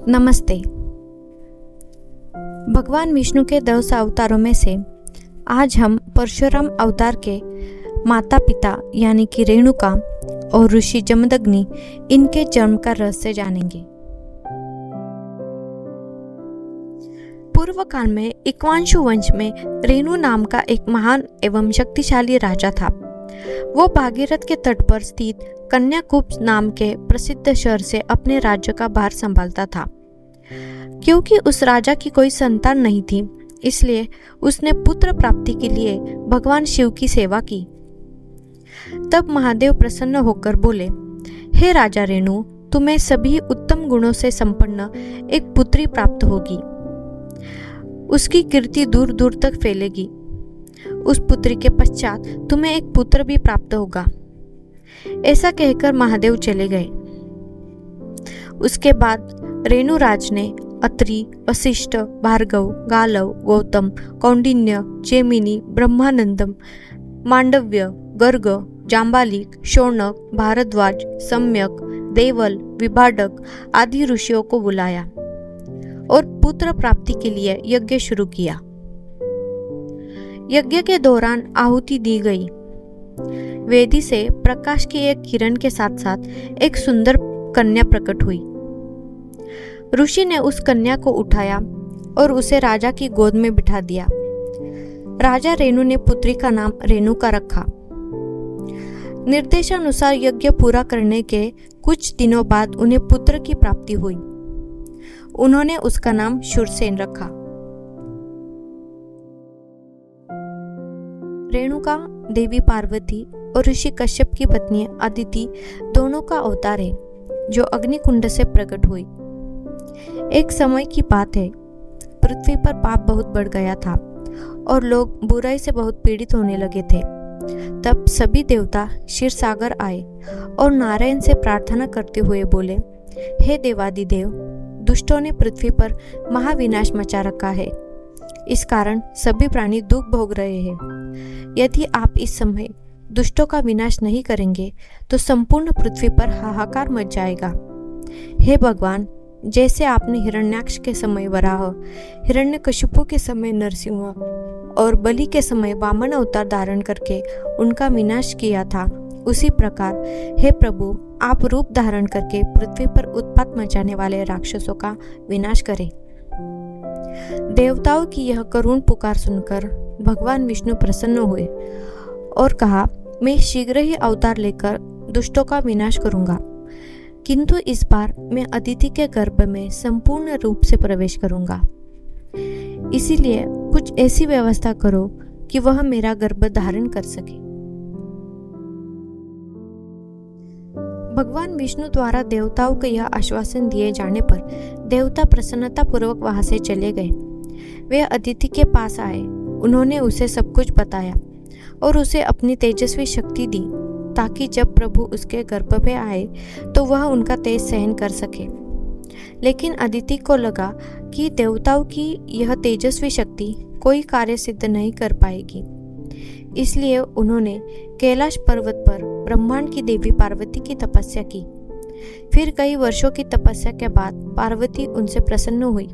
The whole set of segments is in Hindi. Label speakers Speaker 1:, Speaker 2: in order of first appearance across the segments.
Speaker 1: नमस्ते। भगवान विष्णु के 10 अवतारों में से आज हम परशुराम अवतार के माता पिता यानी कि रेणुका और ऋषि जमदग्नि इनके जन्म का रहस्य जानेंगे। पूर्व काल में इक्ष्वाकु वंश में रेणु नाम का एक महान एवं शक्तिशाली राजा था। वो भागीरथ के तट पर स्थित कन्याकुब्ज नाम के प्रसिद्ध शहर से अपने राज्य का भार संभालता था। क्योंकि उस राजा की कोई संतान नहीं थी, इसलिए उसने पुत्र प्राप्ति के लिए भगवान शिव की सेवा की। तब महादेव प्रसन्न होकर बोले, हे राजा रेणु, तुम्हें सभी उत्तम गुणों से संपन्न एक पुत्री प्राप्त होगी। उसकी कीर्ति दूर दूर तक फैलेगी। उस पुत्री के पश्चात तुम्हें एक पुत्र भी प्राप्त होगा। ऐसा कहकर महादेव चले गए। उसके बाद रेणुराज ने अत्रि, वशिष्ठ, भार्गव, गालव, गौतम, कौंडिन्य, जैमिनी, ब्रह्मानंदम, मांडव्य, गर्ग, जाम्बालिक, शौनक, भारद्वाज, सम्यक, देवल, विभाडक आदि ऋषियों को बुलाया और पुत्र प्राप्ति के लिए यज्ञ शुरू किया। यज्ञ के दौरान आहुति दी गई। वेदी से प्रकाश की एक किरण के साथ साथ एक सुंदर कन्या प्रकट हुई। ऋषि ने उस कन्या को उठाया और उसे राजा की गोद में बिठा दिया। राजा रेणु ने पुत्री का नाम रेणुका रखा। निर्देशानुसार यज्ञ पूरा करने के कुछ दिनों बाद उन्हें पुत्र की प्राप्ति हुई। उन्होंने उसका नाम शूरसेन रखा। रेणुका देवी पार्वती और ऋषि कश्यप की पत्नी अदिति दोनों का अवतार है, जो अग्निकुंड से प्रकट हुई। एक समय की बात है, पृथ्वी पर पाप बहुत बढ़ गया था और लोग बुराई से बहुत पीड़ित होने लगे थे। तब सभी देवता क्षीरसागर आए और नारायण से प्रार्थना करते हुए बोले, हे देवादिदेव, दुष्टों ने पृथ्वी पर महाविनाश मचा रखा है। इस कारण सभी प्राणी दुख भोग रहे हैं। यदि आप इस समय दुष्टों का विनाश नहीं करेंगे तो संपूर्ण पृथ्वी पर हाहाकार मच जाएगा। हे भगवान, जैसे आपने हिरण्याक्ष के समय वराह, हिरण्यकशिपु के समय नरसिंह और बलि के समय वामन अवतार धारण करके उनका विनाश किया था, उसी प्रकार हे प्रभु, आप रूप धारण करके पृथ्वी पर उत्पात मचाने वाले राक्षसों का विनाश करें। देवताओं की यह करुण पुकार सुनकर भगवान विष्णु प्रसन्न हुए और कहा, मैं शीघ्र ही अवतार लेकर दुष्टों का विनाश करूंगा, किंतु इस बार मैं अदिति के गर्भ में संपूर्ण रूप से प्रवेश करूंगा। इसीलिए कुछ ऐसी व्यवस्था करो कि वह मेरा गर्भ धारण कर सके। भगवान विष्णु द्वारा देवताओं को यह आश्वासन दिए जाने पर देवता प्रसन्नता पूर्वक वहां से चले गए। वे अदिति के पास आए। उन्होंने उसे सब कुछ बताया और उसे अपनी तेजस्वी शक्ति दी, ताकि जब प्रभु उसके गर्भ में आए तो वह उनका तेज सहन कर सके। लेकिन अदिति को लगा कि देवताओं की यह तेजस्वी शक्ति कोई कार्य सिद्ध नहीं कर पाएगी। इसलिए उन्होंने कैलाश पर्वत पर ब्रह्मांड की देवी पार्वती की तपस्या की। फिर कई वर्षों की तपस्या के बाद पार्वती उनसे प्रसन्न हुई।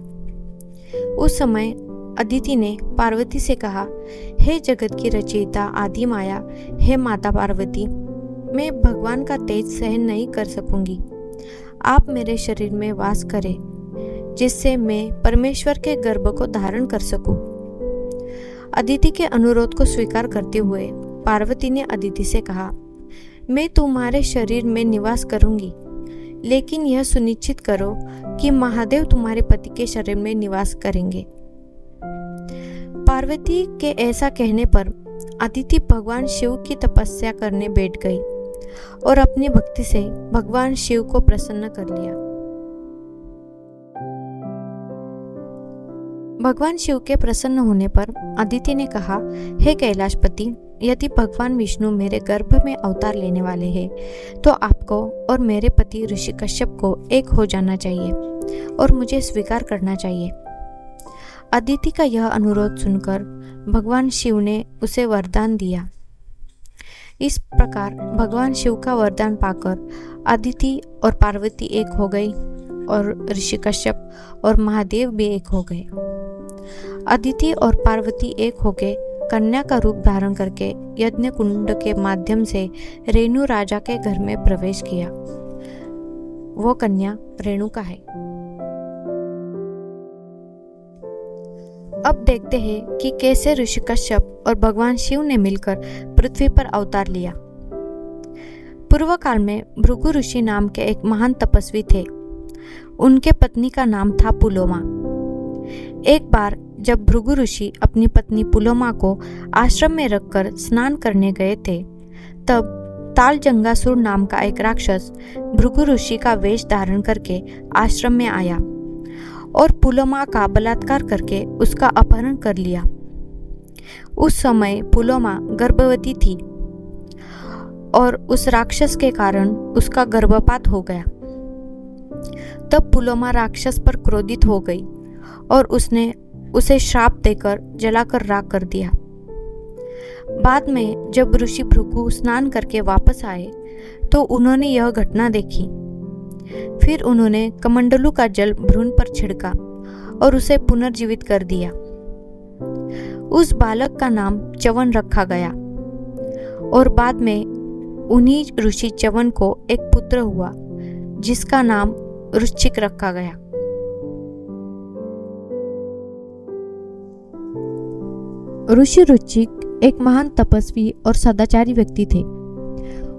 Speaker 1: उस समय अदिति ने पार्वती से कहा, हे जगत की रचयिता आदि माया, हे माता पार्वती, मैं भगवान का तेज सहन नहीं कर सकूंगी। आप मेरे शरीर में वास करें, जिससे मैं परमेश्वर के गर्भ को धारण कर सकूं। अदिति के अनुरोध को स्वीकार करते हुए पार्वती ने अदिति से कहा, मैं तुम्हारे शरीर में निवास करूंगी, लेकिन यह सुनिश्चित करो कि महादेव तुम्हारे पति के शरीर में निवास करेंगे। पार्वती के ऐसा कहने पर अदिति भगवान शिव की तपस्या करने बैठ गई और अपनी भक्ति से भगवान शिव को प्रसन्न कर लिया। भगवान शिव के प्रसन्न होने पर अदिति ने कहा, हे कैलाशपति, यदि भगवान विष्णु मेरे गर्भ में अवतार लेने वाले हैं तो आपको और मेरे पति ऋषि कश्यप को एक हो जाना चाहिए और मुझे स्वीकार करना चाहिए। अदिति का यह अनुरोध सुनकर भगवान शिव ने उसे वरदान दिया। इस प्रकार भगवान शिव का वरदान पाकर अदिति और पार्वती एक हो गई और ऋषि कश्यप और महादेव भी एक हो गए। अदिति और पार्वती एक होके कन्या का रूप धारण करके यज्ञ कुंड के माध्यम से रेणु राजा के घर में प्रवेश किया। वो कन्या रेणुका है। अब देखते हैं कि कैसे ऋषि कश्यप और भगवान शिव ने मिलकर पृथ्वी पर अवतार लिया। पूर्व काल में भृगु ऋषि नाम के एक महान तपस्वी थे। उनके पत्नी का नाम था पुलोमा। एक बार जब भृगु ऋषि अपनी पत्नी पुलोमा को आश्रम में रखकर स्नान करने गए थे, तब तालजंगासुर नाम का एक राक्षस भृगु ऋषि का वेश धारण करके आश्रम में आया और पुलोमा का बलात्कार करके उसका अपहरण कर लिया। उस समय पुलोमा गर्भवती थी और उस राक्षस के कारण उसका गर्भपात हो गया। तब पुलोमा राक्षस पर क्रोधित हो गई और उसने उसे श्राप देकर जलाकर राख कर दिया। बाद में जब ऋषि भृगु स्नान करके वापस आए तो उन्होंने यह घटना देखी। फिर उन्होंने कमंडलू का जल भ्रूण पर छिड़का और उसे पुनर्जीवित कर दिया। उस बालक का नाम च्यवन रखा गया और बाद में उन्हीं ऋषि च्यवन को एक पुत्र हुआ जिसका नाम वृश्चिक रखा गया। ऋषि वृश्चिक एक महान तपस्वी और सदाचारी व्यक्ति थे।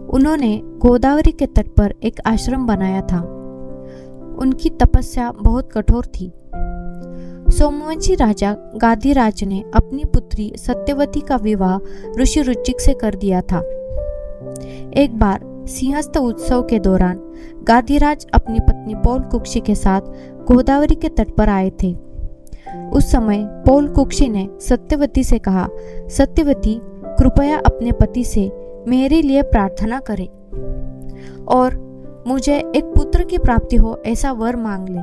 Speaker 1: उन्होंने गोदावरी के तट पर एक आश्रम बनाया था। उनकी तपस्या बहुत कठोर थी। सोमवंशी राजा गादीराज ने अपनी पुत्री सत्यवती का विवाह ऋषि वृश्चिक से कर दिया था। एक बार सिंहस्थ उत्सव के दौरान गादीराज अपनी पत्नी पौलकुक्षी के साथ गोदावरी के तट पर आए थे। उस समय पौलकुक्षी ने सत्यवती से कहा, सत्यवती कृपया अपने पति से मेरे लिए प्रार्थना करें और मुझे एक पुत्र की प्राप्ति हो ऐसा वर मांग ले।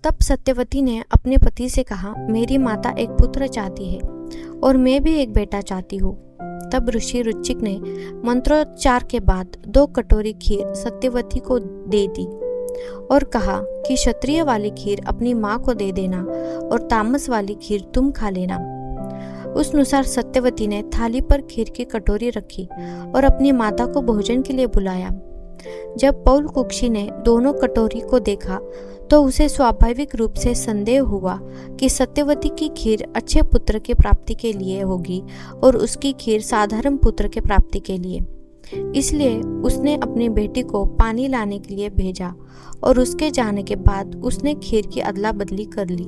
Speaker 1: तब सत्यवती ने अपने पति से कहा, मेरी माता एक पुत्र चाहती है और मैं भी एक बेटा चाहती हूँ। तब ऋषि वृश्चिक ने मंत्रोच्चार के बाद 2 कटोरी खीर सत्यवती को दे दी और कहा कि क्षत्रिय वाली खीर अपनी माँ को दे देना और तामस वाली खीर तुम खा लेना। उस अनुसार सत्यवती ने थाली पर खीर की कटोरी रखी और अपनी माता को भोजन के लिए बुलाया। जब पौलकुक्षी ने दोनों कटोरी को देखा तो उसे स्वाभाविक रूप से संदेह हुआ कि सत्यवती की खीर अच्छे पुत्र की प्राप्ति के लिए होगी और उसकी खीर साधारण पुत्र के प्राप्ति के लिए। इसलिए उसने अपनी बेटी को पानी लाने के लिए भेजा और उसके जाने के बाद उसने खीर की अदला बदली कर ली।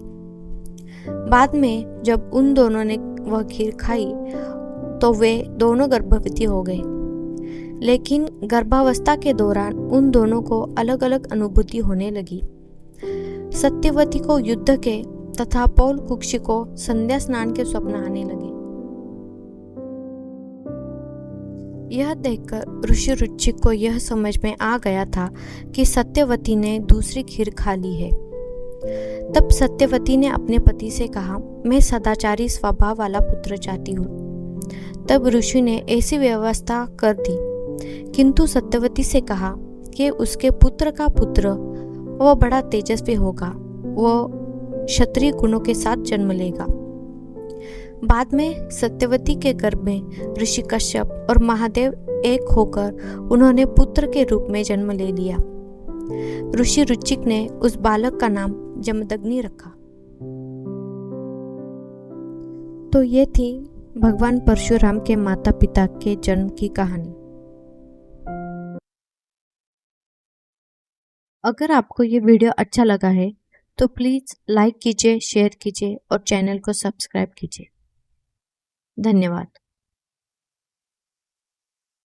Speaker 1: बाद में जब उन दोनों ने वह खीर खाई तो वे दोनों गर्भवती हो गए। लेकिन गर्भावस्था के दौरान उन दोनों को अलग अलग अनुभूति होने लगी। सत्यवती को युद्ध के तथा पौलकुक्षी को संध्या स्नान के स्वप्न आने लगे। यह देखकर ऋषि वृश्चिक को यह समझ में आ गया था कि सत्यवती ने दूसरी खीर खा ली है। तब सत्यवती ने अपने पति से कहा, मैं सदाचारी स्वभाव वाला पुत्र चाहती हूँ। तब ऋषि ने ऐसी व्यवस्था कर दी, किंतु सत्यवती से कहा कि उसके पुत्र का पुत्र वह बड़ा तेजस्वी होगा, वह क्षत्रिय गुणों के साथ जन्म लेगा। बाद में सत्यवती के गर्भ में ऋषि कश्यप और महादेव एक होकर उन्होंने पुत्र के रूप में जन्म ले लिया। ऋषि वृश्चिक ने उस बालक का नाम जमदग्नि रखा। तो ये थी भगवान परशुराम के माता पिता के जन्म की कहानी। अगर आपको ये वीडियो अच्छा लगा है तो प्लीज़ लाइक कीजिए, शेयर कीजिए और चैनल को सब्सक्राइब कीजिए। धन्यवाद।